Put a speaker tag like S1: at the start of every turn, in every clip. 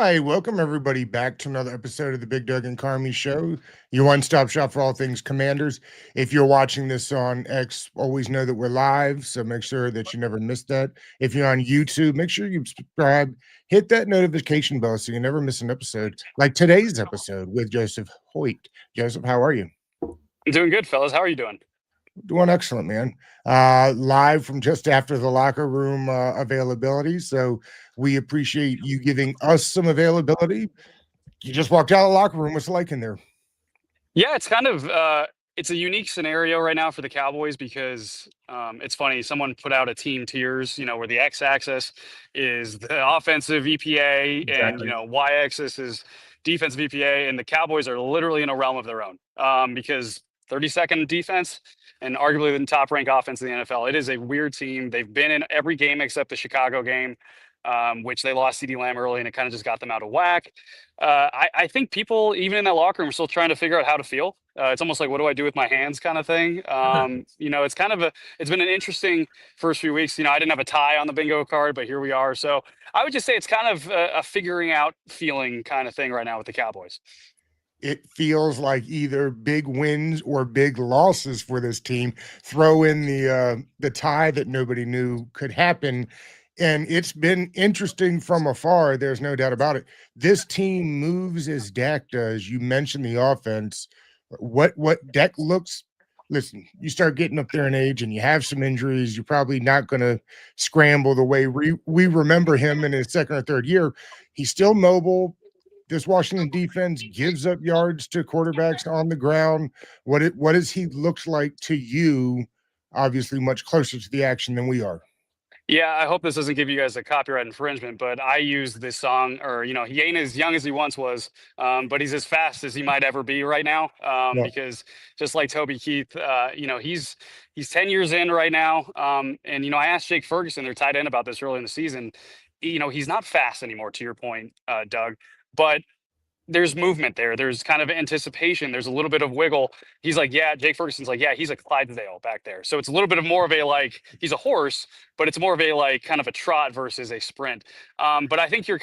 S1: Hi, welcome everybody back to another episode of the Big Doug and Carmi Show, your one-stop shop for all things Commanders. If you're watching this on X, always know that we're live, so make sure that you never miss that. If you're on YouTube, make sure you subscribe, hit that notification bell so you never miss an episode like today's episode with Joseph Hoyt. Joseph, how are you?
S2: I'm doing good, fellas. How are you doing?
S1: Doing excellent, man. Live from just after the locker room availability. So we appreciate you giving us some availability. You just walked out of the locker room. What's it like in there?
S2: Yeah, it's kind of it's a unique scenario right now for the Cowboys because it's funny. Someone put out a team tiers, where the x-axis is the offensive EPA and
S1: Exactly.
S2: y-axis is defensive EPA, and the Cowboys are literally in a realm of their own because 32nd defense and arguably the top ranked offense in the NFL. It is a weird team. They've been in every game except the Chicago game, which they lost CeeDee Lamb early, and it kind of just got them out of whack. I think people, even in that locker room, are still trying to figure out how to feel. It's almost like, what do I do with my hands kind of thing. It's kind of it's been an interesting first few weeks. I didn't have a tie on the bingo card, but here we are. So I would just say it's kind of a figuring out feeling kind of thing right now with the Cowboys.
S1: It feels like either big wins or big losses for this team. Throw in the tie that nobody knew could happen. And it's been interesting from afar. There's no doubt about it. This team moves as Dak does. You mentioned the offense. What Dak looks. Listen, you start getting up there in age and you have some injuries. You're probably not going to scramble the way we remember him in his second or third year. He's still mobile. This Washington defense gives up yards to quarterbacks on the ground. What does he look like to you? Obviously, much closer to the action than we are.
S2: Yeah, I hope this doesn't give you guys a copyright infringement, but I used this song, or he ain't as young as he once was, but he's as fast as he might ever be right now.
S1: Yeah.
S2: Because just like Toby Keith, he's 10 years in right now. And I asked Jake Ferguson, their tight end, about this early in the season. He's not fast anymore, to your point, Doug, but there's movement there. There's kind of anticipation. There's a little bit of wiggle. He's like, yeah, Jake Ferguson's like, yeah, he's a Clydesdale back there. So it's a little bit of more of a like, he's a horse, but it's more of a like kind of a trot versus a sprint. But I think you're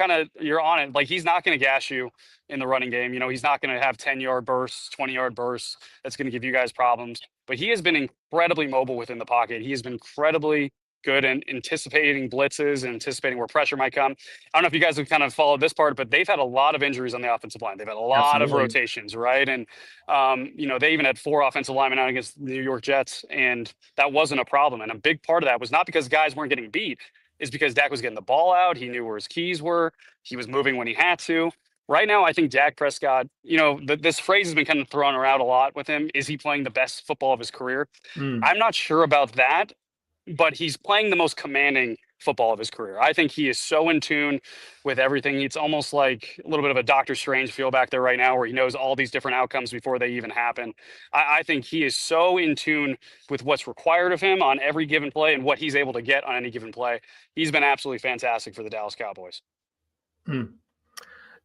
S2: on it. Like, he's not going to gas you in the running game. He's not going to have 10-yard bursts, 20-yard bursts. That's going to give you guys problems. But he has been incredibly mobile within the pocket. He has been incredibly good and anticipating blitzes and anticipating where pressure might come. I don't know if you guys have kind of followed this part, but they've had a lot of injuries on the offensive line. They've had a lot of
S1: Absolutely.
S2: rotations, right? And they even had 4 offensive linemen out against the New York Jets, and that wasn't a problem. And a big part of that was not because guys weren't getting beat, is because Dak was getting the ball out. He knew where his keys were. He was moving when he had to. Right now, I think Dak Prescott, this phrase has been kind of thrown around a lot with him. Is he playing the best football of his career?
S3: Mm.
S2: I'm not sure about that, but he's playing the most commanding football of his career. I think he is so in tune with everything. It's almost like a little bit of a Doctor Strange feel back there right now, where he knows all these different outcomes before they even happen. I think he is so in tune with what's required of him on every given play and what he's able to get on any given play. He's been absolutely fantastic for the Dallas Cowboys.
S3: Mm.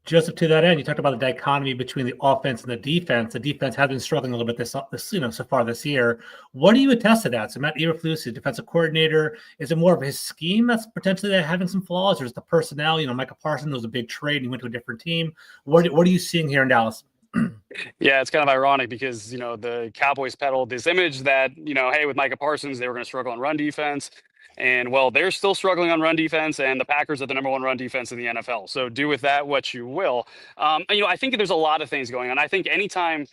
S3: Joseph, to that end, you talked about the dichotomy between the offense and the defense. The defense has been struggling a little bit this so far this year. What do you attest to that? So Matt Eberflus, the defensive coordinator, is it more of his scheme that's potentially having some flaws, or is the personnel? Micah Parsons was a big trade and he went to a different team. What are you seeing here in Dallas?
S2: Yeah, it's kind of ironic because, the Cowboys peddled this image that, hey, with Micah Parsons, they were going to struggle on run defense. And, well, they're still struggling on run defense, and the Packers are the number 1 run defense in the NFL. So do with that what you will. I think there's a lot of things going on. I think anytime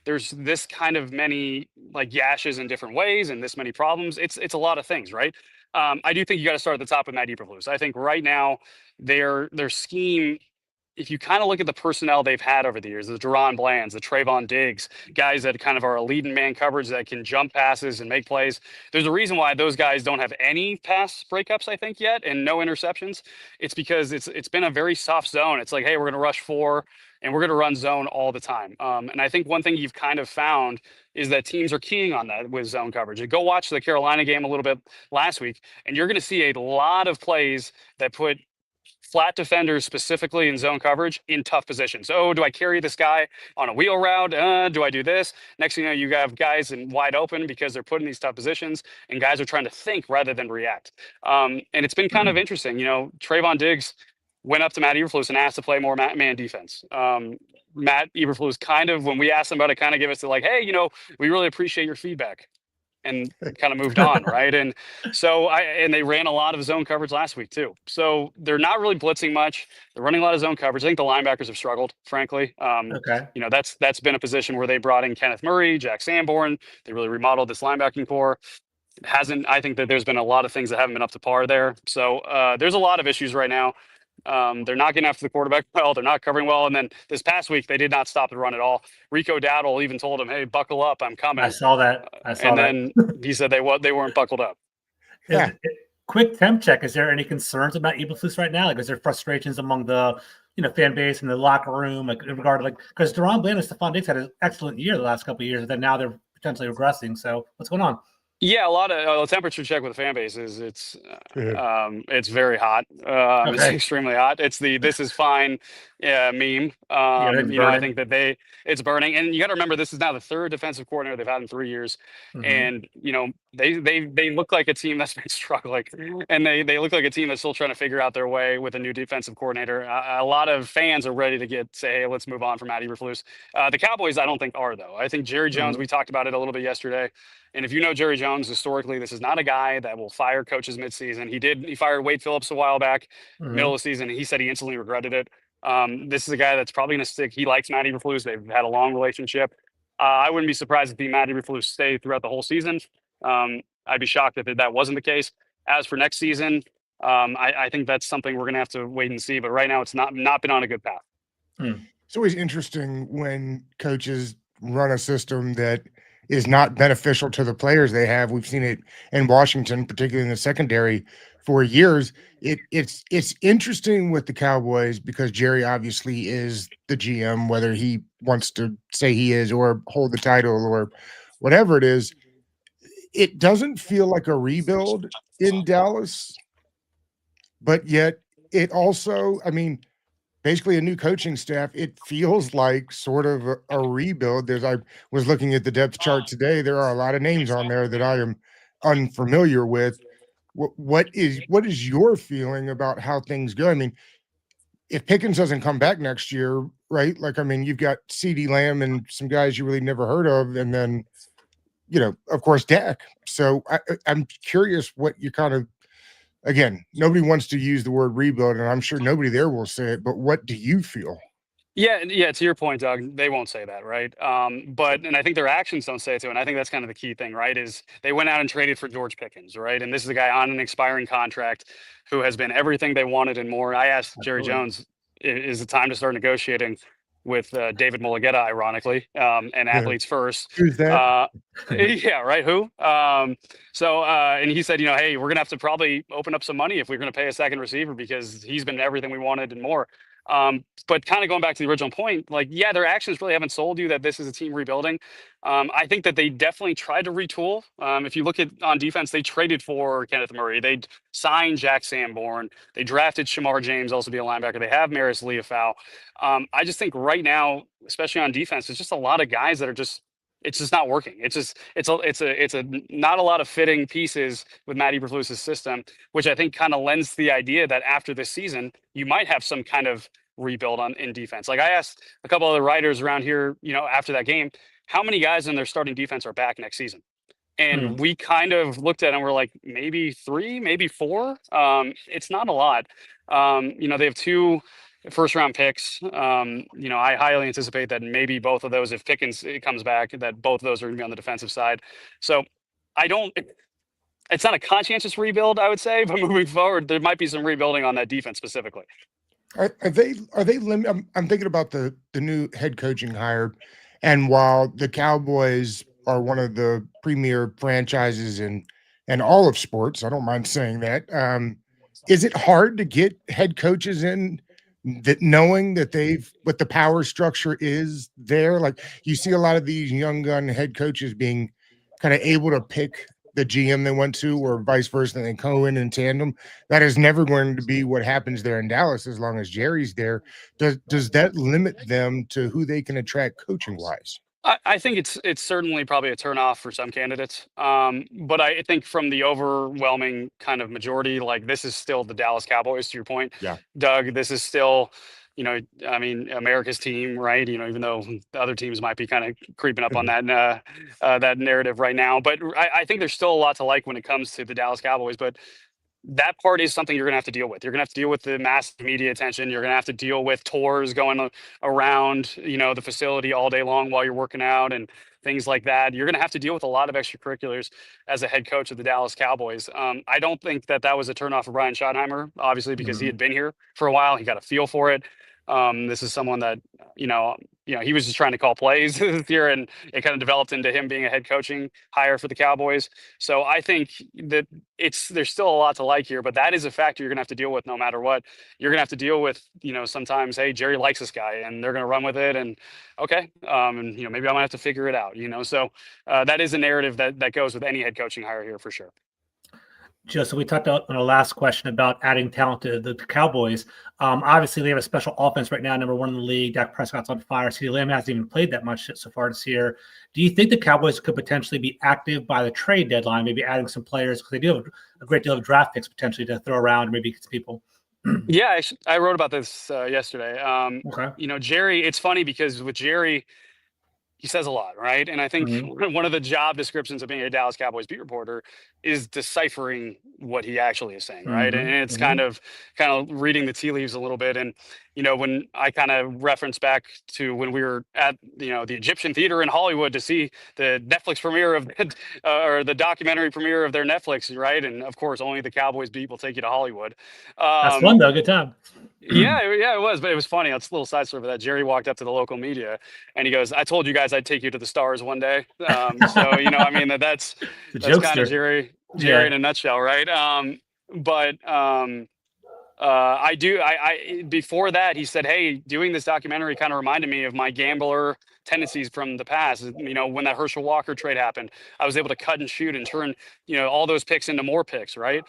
S2: there's this kind of many like gashes in different ways and this many problems, it's a lot of things, right? I do think you got to start at the top with Matt Eberflus. I think right now their scheme, if you kind of look at the personnel they've had over the years, the Deron Blands, the Trayvon Diggs, guys that kind of are a leading man coverage that can jump passes and make plays. There's a reason why those guys don't have any pass breakups, I think, yet, and no interceptions. It's because it's been a very soft zone. It's like, hey, we're going to rush 4 and we're going to run zone all the time. And I think one thing you've kind of found is that teams are keying on that with zone coverage. And go watch the Carolina game a little bit last week, and you're going to see a lot of plays that put flat defenders, specifically in zone coverage, in tough positions. Oh, do I carry this guy on a wheel route? Do I do this? Next thing you know, you have guys in wide open because they're put in these tough positions, and guys are trying to think rather than react. And it's been kind of interesting. Trayvon Diggs went up to Matt Eberflus and asked to play more man defense. Matt Eberflus kind of, when we asked him about it, kind of gave us the like, hey, we really appreciate your feedback, and kind of moved on, right? And so they ran a lot of zone coverage last week too. So they're not really blitzing much. They're running a lot of zone coverage. I think the linebackers have struggled, frankly.
S3: Okay.
S2: That's been a position where they brought in Kenneth Murray, Jack Sanborn. They really remodeled this linebacking core. I think that there's been a lot of things that haven't been up to par there. So there's a lot of issues right now. They're not getting after the quarterback well. They're not covering well. And then this past week, they did not stop the run at all. Rico Dowdle even told him, hey, buckle up, I'm coming.
S3: I saw that.
S2: And then he said they weren't buckled up.
S1: Yeah.
S3: Quick temp check. Is there any concerns about Eberflus right now? Like, is there frustrations among the fan base and the locker room, like in regard to because Deron Bland and Stephon Diggs had an excellent year the last couple of years, and then now they're potentially regressing. So what's going on?
S2: Yeah, a lot of temperature check with the fan base is it's very hot. It's
S3: Okay.
S2: extremely hot. It's the "this is fine" meme. I think that it's burning, and you got to remember this is now the third defensive coordinator they've had in 3 years, and they look like a team that's been struggling, and they look like a team that's still trying to figure out their way with a new defensive coordinator. A lot of fans are ready to say, hey, let's move on from Matt Eberflus. The Cowboys, I don't think are though. I think Jerry Jones. We talked about it a little bit yesterday. And if you know Jerry Jones, historically, this is not a guy that will fire coaches midseason. He fired Wade Phillips a while back, middle of the season, and he said he instantly regretted it. This is a guy that's probably going to stick. He likes Matt Eberflus. They've had a long relationship. I wouldn't be surprised if Matt Eberflus stayed throughout the whole season. I'd be shocked if that wasn't the case. As for next season, I think that's something we're going to have to wait and see. But right now, it's not been on a good path.
S1: It's always interesting when coaches run a system that is not beneficial to the players they have. We've seen it in Washington, particularly in the secondary, for years. It's interesting with the Cowboys because Jerry obviously is the GM, whether he wants to say he is or hold the title or whatever it is. It doesn't feel like a rebuild in Dallas, but yet it also, basically a new coaching staff. It feels like sort of a rebuild. I was looking at the depth chart today. There are a lot of names on there that I am unfamiliar with. What is your feeling about how things go? If Pickens doesn't come back next year, right? You've got CeeDee Lamb and some guys you really never heard of, and then, of course, Dak. So I'm curious what you kind of. Again, nobody wants to use the word rebuild, and I'm sure nobody there will say it, but what do you feel?
S2: Yeah, to your point, Doug, they won't say that, right? And I think their actions don't say it too, and I think that's kind of the key thing, right? Is they went out and traded for George Pickens, right? And this is a guy on an expiring contract who has been everything they wanted and more. I asked Jerry Jones, is it time to start negotiating with David Mulugeta, ironically, and Athletes First.
S1: Who's that?
S2: Yeah, right. Who? And he said, hey, we're going to have to probably open up some money if we're going to pay a second receiver because he's been everything we wanted and more. But kind of going back to the original point, their actions really haven't sold you that this is a team rebuilding. I think that they definitely tried to retool. If you look at on defense, they traded for Kenneth Murray. They signed Jack Sanborn. They drafted Shamar James, also be a linebacker. They have Maris Leafau. I just think right now, especially on defense, it's just a lot of guys that are it's just not working. It's not a lot of fitting pieces with Matt Eberflus's system, which I think kind of lends to the idea that after this season, you might have some kind of rebuild in defense. I asked a couple other writers around here, after that game, how many guys in their starting defense are back next season? And we kind of looked at it and we're like, maybe 3, maybe 4. It's not a lot. They have 2 first-round picks. I highly anticipate that maybe both of those, if Pickens comes back, that both of those are going to be on the defensive side. So it's not a conscientious rebuild, I would say, but moving forward, there might be some rebuilding on that defense specifically.
S1: Are they I'm thinking about the new head coaching hire, and while the Cowboys are one of the premier franchises in all of sports, I don't mind saying that. Is it hard to get head coaches in that knowing that what the power structure is there? You see a lot of these young gun head coaches being kind of able to pick the GM they went to, or vice versa, and they go in tandem. That is never going to be what happens there in Dallas as long as Jerry's there. Does that limit them to who they can attract coaching wise?
S2: I think it's certainly probably a turnoff for some candidates. But I think from the overwhelming kind of majority, like this is still the Dallas Cowboys, to your point,
S1: Yeah.
S2: Doug. This is still, I mean, America's team, right? Even though the other teams might be kind of creeping up on that narrative right now. But I think there's still a lot to like when it comes to the Dallas Cowboys. But that part is something you're going to have to deal with. You're going to have to deal with the massive media attention. You're going to have to deal with tours going around, the facility all day long while you're working out and things like that. You're going to have to deal with a lot of extracurriculars as a head coach of the Dallas Cowboys. I don't think that was a turnoff for Brian Schottenheimer, obviously, because he had been here for a while. He got a feel for it. This is someone that, he was just trying to call plays this year, and it kind of developed into him being a head coaching hire for the Cowboys. So I think that there's still a lot to like here, but that is a factor you're gonna have to deal with no matter what. You're gonna have to deal with, sometimes, hey, Jerry likes this guy, and they're gonna run with it, and okay, and maybe I'm gonna have to figure it out. So that is a narrative that goes with any head coaching hire here for sure.
S3: Just so we talked about on our last question about adding talent to the Cowboys. Obviously, they have a special offense right now, number one in the league. Dak Prescott's on fire. CeeDee Lamb hasn't even played that much so far this year. Do you think the Cowboys could potentially be active by the trade deadline, maybe adding some players, because they do have a great deal of draft picks potentially to throw around and maybe get some people?
S2: Yeah, I wrote about this yesterday.
S3: Okay.
S2: Jerry, it's funny because with Jerry, he says a lot, right? And I think one of the job descriptions of being a Dallas Cowboys beat reporter is deciphering what he actually is saying, right? And it's kind of reading the tea leaves a little bit. And when I kind of reference back to when we were at the Egyptian Theater in Hollywood to see the Netflix premiere of or the documentary premiere of their Netflix, right? And of course, only the Cowboys beat will take you to Hollywood.
S3: That's fun though, good time.
S2: Yeah, it was, but it was funny. It's a little side story of that. Jerry walked up to the local media and he goes, "I told you guys I'd take you to the stars one day." So I mean that's kind of Jerry in a nutshell, right? I before that he said, "Hey, doing this documentary kind of reminded me of my gambler tendencies from the past. When that Herschel Walker trade happened, I was able to cut and shoot and turn all those picks into more picks, right?"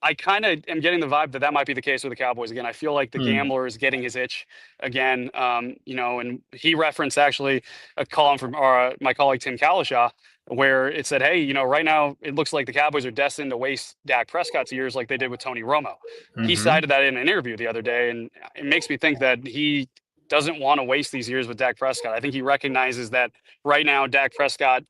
S2: I kind of am getting the vibe that might be the case with the Cowboys again. I feel like the gambler is getting his itch again. And he referenced actually a column from my colleague Tim Kalishaw, where it said, "Hey, right now it looks like the Cowboys are destined to waste Dak Prescott's years like they did with Tony Romo." He cited that in an interview the other day, and it makes me think that he doesn't want to waste these years with Dak Prescott. I think he recognizes that right now Dak Prescott,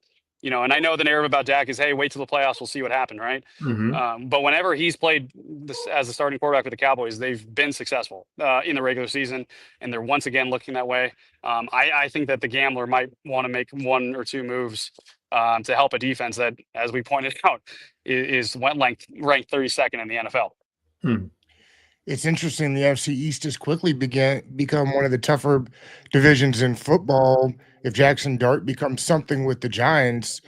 S2: and I know the narrative about Dak is, hey, wait till the playoffs, we'll see what happened, right? But whenever he's played this as a starting quarterback with the Cowboys, they've been successful in the regular season, and they're once again looking that way. I think that the gambler might want to make one or two moves to help a defense that, as we pointed out, is ranked 32nd in the NFL.
S1: It's interesting. The NFC East has quickly become one of the tougher divisions in football. If Jackson Dart becomes something with the Giants,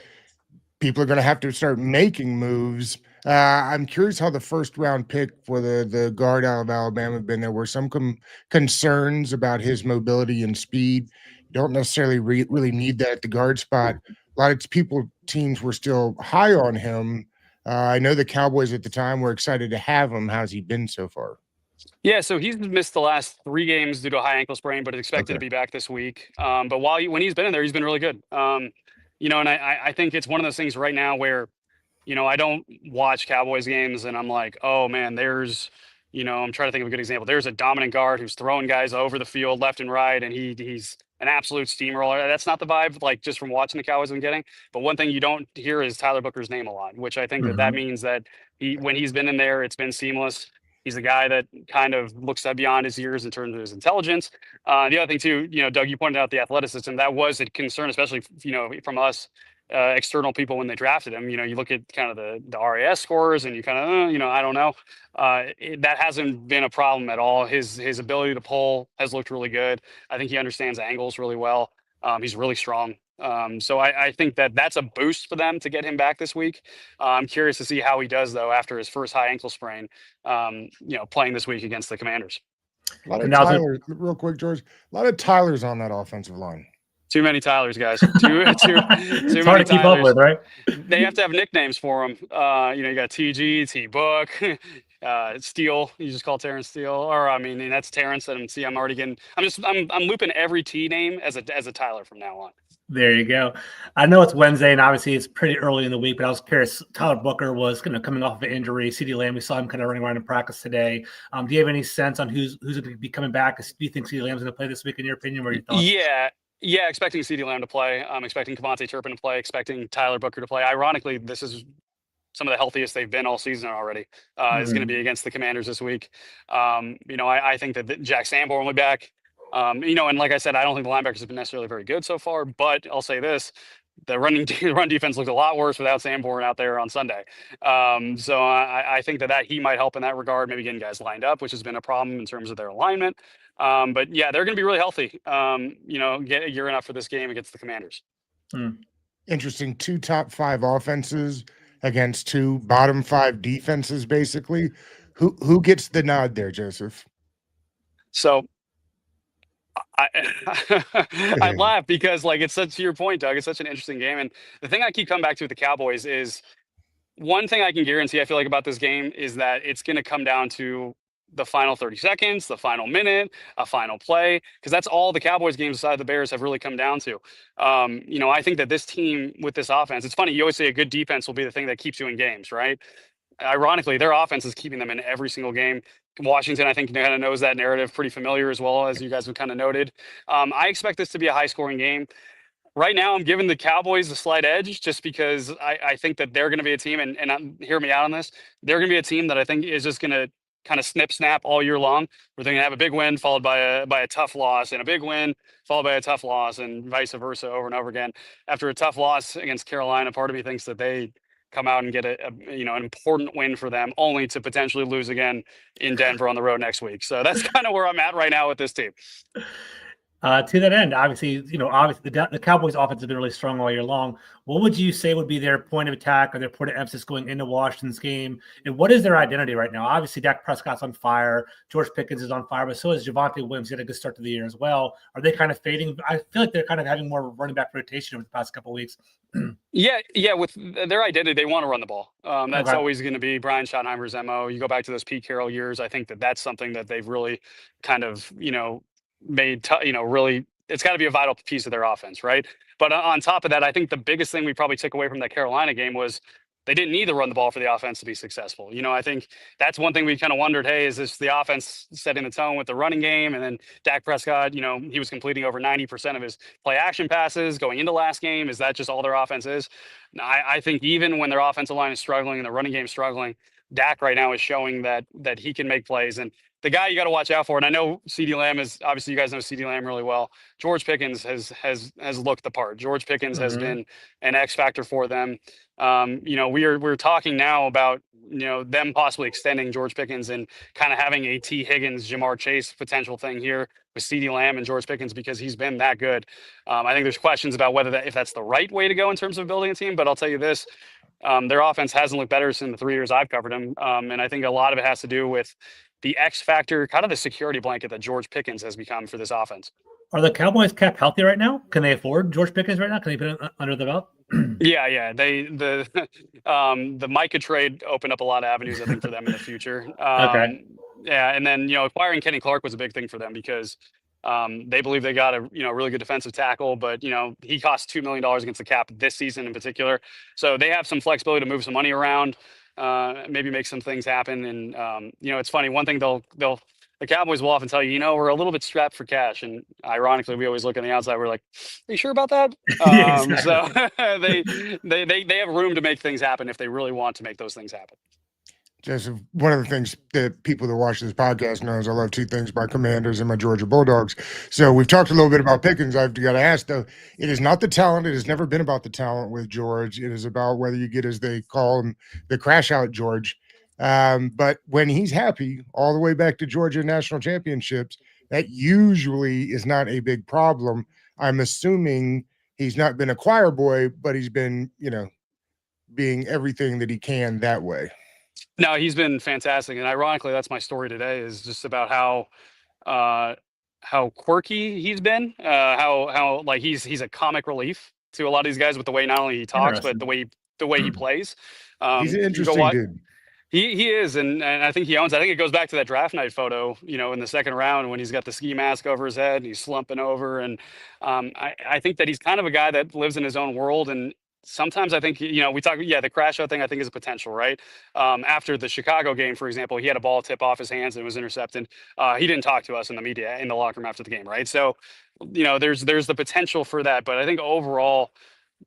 S1: people are going to have to start making moves. I'm curious how the first round pick for the guard out of Alabama been. There were some concerns about his mobility and speed. You don't necessarily really need that at the guard spot. A lot of teams were still high on him. I know the Cowboys at the time were excited to have him. How's he been so far?
S2: Yeah, so he's missed the last 3 games due to a high ankle sprain, but is expected to be back this week. But when he's been in there, he's been really good. And I think it's one of those things right now where, I don't watch Cowboys games and I'm like, oh man, there's, I'm trying to think of a good example. There's a dominant guard who's throwing guys over the field left and right, and he's an absolute steamroller. That's not the vibe, like just from watching the Cowboys I'm getting. But one thing you don't hear is Tyler Booker's name a lot, which I think that means that when he's been in there, it's been seamless. He's a guy that kind of looks beyond his years in terms of his intelligence. The other thing too, Doug, you pointed out the athleticism. That was a concern, especially, from us external people when they drafted him. You look at kind of the RAS scores and you kind of, I don't know. That hasn't been a problem at all. His ability to pull has looked really good. I think he understands angles really well. He's really strong. So I think that's a boost for them to get him back this week. I'm curious to see how he does though after his first high ankle sprain, playing this week against the Commanders.
S1: A lot of Tyler, real quick, George. A lot of Tylers on that offensive line.
S2: Too many Tylers, guys. Too
S3: it's
S2: many
S3: hard to keep up with, right?
S2: They have to have nicknames for them. You got TG, T Book, Steele. You just call Terrence Steele, or and that's Terrence. And I'm already getting. I'm looping every T name as a Tyler from now on.
S3: There you go. I know it's Wednesday, and obviously it's pretty early in the week, but I was curious. Tyler Booker was coming off of an injury. CeeDee Lamb, we saw him kind of running around in practice today. Do you have any sense on who's going to be coming back? Do you think CeeDee Lamb's going to play this week, in your opinion? What are your thoughts?
S2: Yeah, expecting CeeDee Lamb to play. I'm expecting Kevontae Turpin to play, expecting Tyler Booker to play. Ironically, this is some of the healthiest they've been all season already. Is going to be against the Commanders this week. I think that Jack Sanborn will be back. And like I said, I don't think the linebackers have been necessarily very good so far, but I'll say this. The run defense looked a lot worse without Sanborn out there on Sunday. So I think that he might help in that regard, maybe getting guys lined up, which has been a problem in terms of their alignment. But yeah, they're going to be really healthy, gearing up for this game against the Commanders.
S1: Interesting. 2 top 5 offenses against 2 bottom 5 defenses, basically. Who gets the nod there, Joseph?
S2: So I laugh because, like, it's such, to your point, Doug, it's such an interesting game. And the thing I keep coming back to with the Cowboys is one thing I can guarantee, I feel like, about this game is that it's going to come down to the final 30 seconds, the final minute, a final play, because that's all the Cowboys games aside the Bears have really come down to. I think that this team with this offense, it's funny, you always say a good defense will be the thing that keeps you in games, right? Ironically, their offense is keeping them in every single game. Washington, I think, kind of knows that narrative pretty familiar as well, as you guys have kind of noted. I expect this to be a high-scoring game. Right now, I'm giving the Cowboys a slight edge just because I think that they're going to be a team, and hear me out on this, they're going to be a team that I think is just going to kind of snap all year long, where they're going to have a big win followed by a tough loss, and a big win followed by a tough loss, and vice versa over and over again. After a tough loss against Carolina, part of me thinks that they come out and get an important win for them, only to potentially lose again in Denver on the road next week. So that's kind of where I'm at right now with this team.
S3: To that end, obviously the Cowboys' offense has been really strong all year long. What would you say would be their point of attack or their point of emphasis going into Washington's game? And what is their identity right now? Obviously, Dak Prescott's on fire. George Pickens is on fire, but so is Javonte Williams. He had a good start to the year as well. Are they kind of fading? I feel like they're kind of having more running back rotation over the past couple of weeks.
S2: Yeah. With their identity, they want to run the ball. That's always going to be Brian Schottenheimer's MO. You go back to those Pete Carroll years. I think that that's something that they've really kind of, made, really, it's got to be a vital piece of their offense, right? But on top of that, I think the biggest thing we probably took away from that Carolina game was they didn't need to run the ball for the offense to be successful. I think that's one thing we kind of wondered, hey, is this the offense setting the tone with the running game? And then Dak Prescott, he was completing over 90% of his play action passes going into last game. Is that just all their offense is? I think even when their offensive line is struggling and the running game is struggling, Dak right now is showing that he can make plays. And the guy you got to watch out for, and I know CeeDee Lamb is, obviously you guys know CeeDee Lamb really well. George Pickens has looked the part. George Pickens has been an X factor for them. We're talking now about them possibly extending George Pickens and kind of having a T. Higgins, Jamar Chase potential thing here with CeeDee Lamb and George Pickens, because he's been that good. I think there's questions about if that's the right way to go in terms of building a team, but I'll tell you this. Their offense hasn't looked better since the 3 years I've covered them. And I think a lot of it has to do with the X factor, kind of the security blanket that George Pickens has become for this offense.
S3: Are the Cowboys cap healthy right now? Can they afford George Pickens right now? Can they put it under the belt?
S2: Yeah. The Micah trade opened up a lot of avenues, I think, for them in the future.
S3: Okay.
S2: Yeah, and then acquiring Kenny Clark was a big thing for them because they believe they got a really good defensive tackle, but he cost $2 million against the cap this season in particular. So they have some flexibility to move some money around, maybe make some things happen. And it's funny. One thing the Cowboys will often tell you, we're a little bit strapped for cash. And ironically, we always look on the outside. We're like, are you sure about that?
S3: Yeah, exactly.
S2: So they have room to make things happen if they really want to make those things happen.
S1: Joseph, one of the things that people that watch this podcast know is I love 2 things, my Commanders and my Georgia Bulldogs. So we've talked a little bit about Pickens. I've got to ask, though, it is not the talent. It has never been about the talent with George. It is about whether you get, as they call him, the crash out George. But when he's happy, all the way back to Georgia national championships, that usually is not a big problem. I'm assuming he's not been a choir boy, but he's been, being everything that he can that way.
S2: No, he's been fantastic, and ironically, that's my story today. Is just about how quirky he's been. How like he's a comic relief to a lot of these guys with the way not only he talks but the way he plays.
S1: He's an interesting dude.
S2: He is, and I think he owns. I think it goes back to that draft night photo, in the second round when he's got the ski mask over his head and he's slumping over. And I think that he's kind of a guy that lives in his own world. And sometimes I think, we talk, yeah, the crash out thing I think is a potential, right? After the Chicago game, for example, he had a ball tip off his hands and it was intercepted. He didn't talk to us in the media in the locker room after the game, right? So, there's the potential for that, but I think overall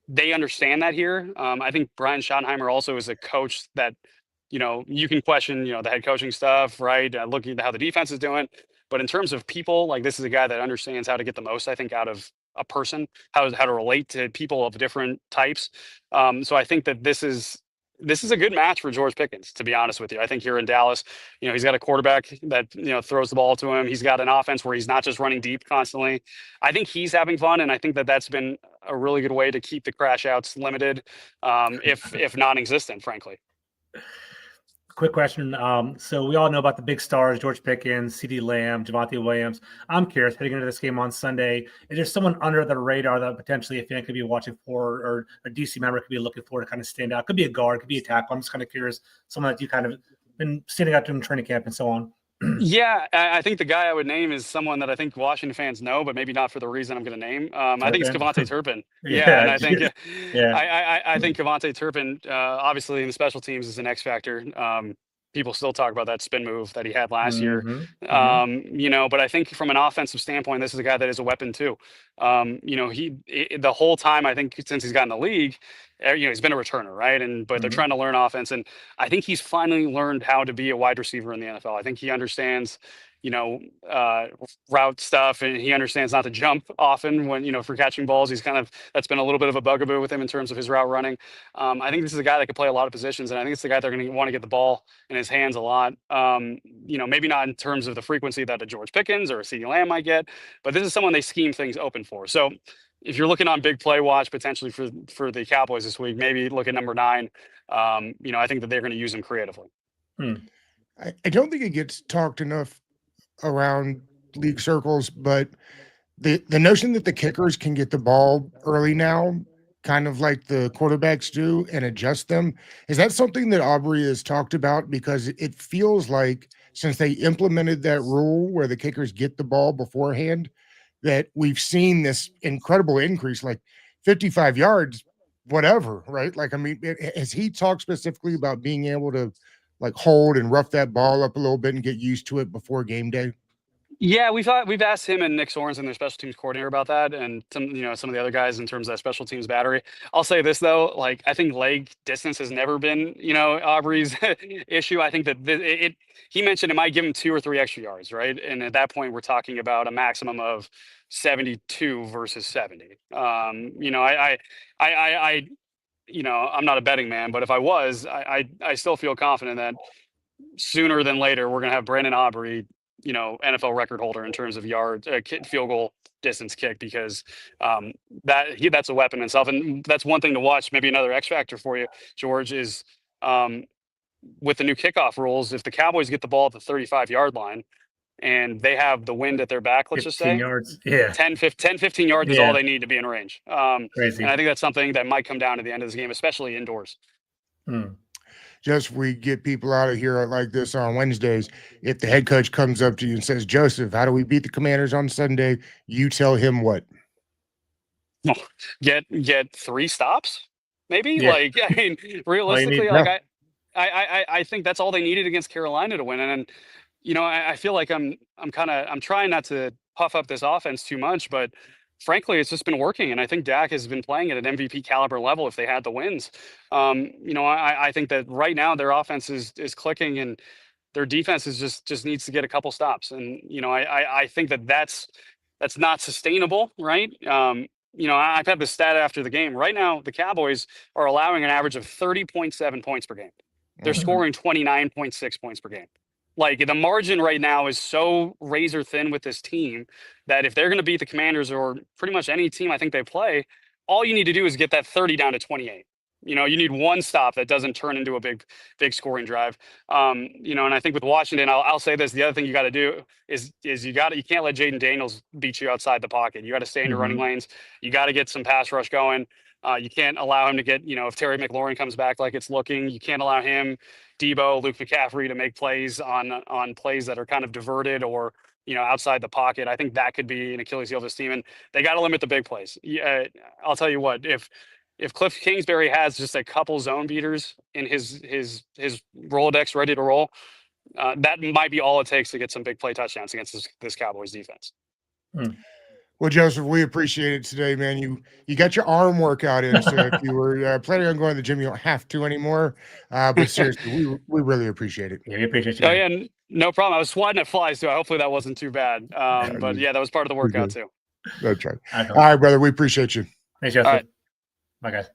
S2: they understand that here. I think Brian Schottenheimer also is a coach that, you can question, the head coaching stuff, right? Looking at how the defense is doing. But in terms of people, like this is a guy that understands how to get the most, I think, out of a person, how to relate to people of different types. So I think that this is a good match for George Pickens, to be honest with you. I think here in Dallas, he's got a quarterback that, throws the ball to him. He's got an offense where he's not just running deep constantly. I think he's having fun, and I think that that's been a really good way to keep the crash outs limited, if non-existent, frankly.
S3: Quick question. So we all know about the big stars, George Pickens, CeeDee Lamb, Javonte Williams. I'm curious, heading into this game on Sunday, is there someone under the radar that potentially a fan could be watching for, or a DC member could be looking for to kind of stand out? Could be a guard, could be a tackle. I'm just kind of curious, someone that you kind of been standing out to in training camp and so on.
S2: Yeah, I think the guy I would name is someone that I think Washington fans know, but maybe not for the reason I'm going to name. I think it's KaVontae Turpin. Yeah, and I think I think KaVontae Turpin, obviously in the special teams, is an X factor. People still talk about that spin move that he had last year. But I think from an offensive standpoint, this is a guy that is a weapon too. The whole time, I think since he's gotten in the league, he's been a returner, right? But they're trying to learn offense, and I think he's finally learned how to be a wide receiver in the NFL. I think he understands, route stuff, and he understands not to jump often when, for catching balls. That's been a little bit of a bugaboo with him in terms of his route running. I think this is a guy that can play a lot of positions, and I think it's the guy they're going to want to get the ball in his hands a lot. Maybe not in terms of the frequency that a George Pickens or a CeeDee Lamb might get, but this is someone they scheme things open for. So if you're looking on big play watch potentially for the Cowboys this week, maybe look at number 9. I think that they're going to use him creatively.
S1: I don't think it gets talked enough around league circles, but the notion that the kickers can get the ball early now, kind of like the quarterbacks do, and adjust them, is that something that Aubrey has talked about? Because it feels like since they implemented that rule where the kickers get the ball beforehand, that we've seen this incredible increase, like 55 yards, whatever, right? Like, I mean, has he talked specifically about being able to like hold and rough that ball up a little bit and get used to it before game day?
S2: Yeah, we've asked him and Nick Sorensen, their special teams coordinator, about that, and some of the other guys in terms of that special teams battery. I'll say this though, like I think leg distance has never been Aubrey's issue. I think that he mentioned it might give him 2 or 3 extra yards, right? And at that point, we're talking about a maximum of 72 versus 70. I'm not a betting man, but if I was, I still feel confident that sooner than later we're going to have Brandon Aubrey, NFL record holder in terms of yards, field goal distance kick, because that's a weapon in itself. And that's one thing to watch. Maybe another X factor for you, George, is with the new kickoff rules, if the Cowboys get the ball at the 35-yard line and they have the wind at their back, let's just say
S3: yards. Yeah.
S2: 10, 15 yards is all they need to be in range.
S3: Crazy.
S2: And I think that's something that might come down to the end of this game, especially indoors.
S1: Just we get people out of here like this on Wednesdays. If the head coach comes up to you and says, Joseph, how do we beat the Commanders on Sunday? You tell him what?
S2: Get 3 stops, maybe.
S3: Yeah.
S2: Like, I mean, realistically, I think that's all they needed against Carolina to win. And I feel like I'm trying not to puff up this offense too much, but frankly, it's just been working. And I think Dak has been playing at an MVP caliber level if they had the wins. I think that right now their offense is clicking, and their defense is just needs to get a couple stops. And, I think that's not sustainable, right? I've had the stat after the game. Right now, the Cowboys are allowing an average of 30.7 points per game. They're scoring 29.6 points per game. Like, the margin right now is so razor thin with this team that if they're going to beat the Commanders or pretty much any team I think they play, all you need to do is get that 30 down to 28. You need one stop that doesn't turn into a big scoring drive. And I think with Washington, I'll say this: the other thing you got to do is you can't let Jaden Daniels beat you outside the pocket. You got to stay in your running lanes. You got to get some pass rush going. You can't allow him to get, if Terry McLaurin comes back like it's looking, you can't allow him, Debo, Luke McCaffrey to make plays on plays that are kind of diverted or, outside the pocket. I think that could be an Achilles heel of this team, and they got to limit the big plays. I'll tell you what, if Cliff Kingsbury has just a couple zone beaters in his Rolodex ready to roll, that might be all it takes to get some big play touchdowns against this Cowboys defense.
S1: Well, Joseph, we appreciate it today, man. You got your arm workout in, so if you were planning on going to the gym, you don't have to anymore. But seriously, we really appreciate it.
S3: Yeah, we appreciate you.
S2: Oh, yeah, no problem. I was swatting at flies too. Hopefully that wasn't too bad. But yeah, that was part of the workout too.
S1: That's right. All right, brother. We appreciate you.
S3: Thanks, Joseph.
S2: All right.
S3: Bye, guys.